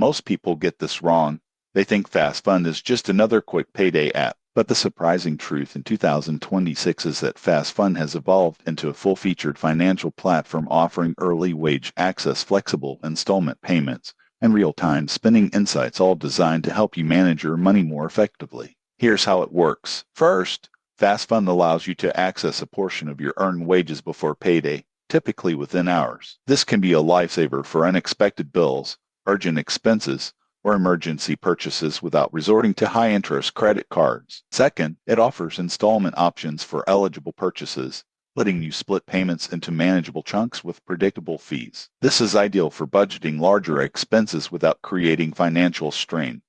Most people get this wrong. They think Fast Fund is just another quick payday app. But the surprising truth in 2026 is that Fast Fund has evolved into a full-featured financial platform offering early wage access, flexible installment payments, and real-time spending insights, all designed to help you manage your money more effectively. Here's how it works. First, Fast Fund allows you to access a portion of your earned wages before payday, typically within hours. This can be a lifesaver for unexpected bills, urgent expenses, or emergency purchases without resorting to high-interest credit cards. Second, it offers installment options for eligible purchases, letting you split payments into manageable chunks with predictable fees. This is ideal for budgeting larger expenses without creating financial strain.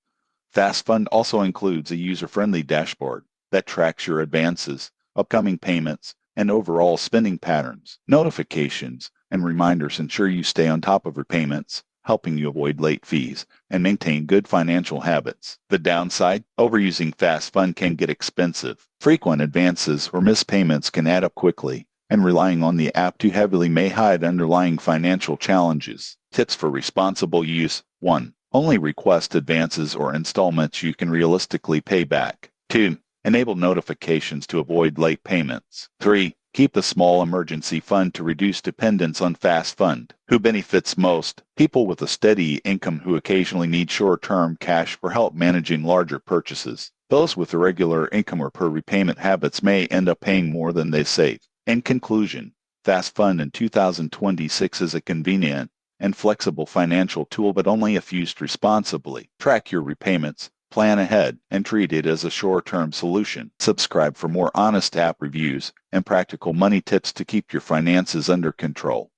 Fast Fund also includes a user-friendly dashboard that tracks your advances, upcoming payments, and overall spending patterns. Notifications and reminders ensure you stay on top of your payments, helping you avoid late fees and maintain good financial habits. The downside: overusing Fast Fund can get expensive. Frequent advances or missed payments can add up quickly, and relying on the app too heavily may hide underlying financial challenges. Tips for responsible use: 1. Only request advances or installments you can realistically pay back. 2. Enable notifications to avoid late payments. 3. Keep a small emergency fund to reduce dependence on Fast Fund. Who benefits most? People with a steady income who occasionally need short-term cash for help managing larger purchases. Those with irregular income or poor repayment habits may end up paying more than they save. In conclusion, Fast Fund in 2026 is a convenient and flexible financial tool, but only if used responsibly. Track your repayments, plan ahead, and treat it as a short-term solution. Subscribe for more honest app reviews and practical money tips to keep your finances under control.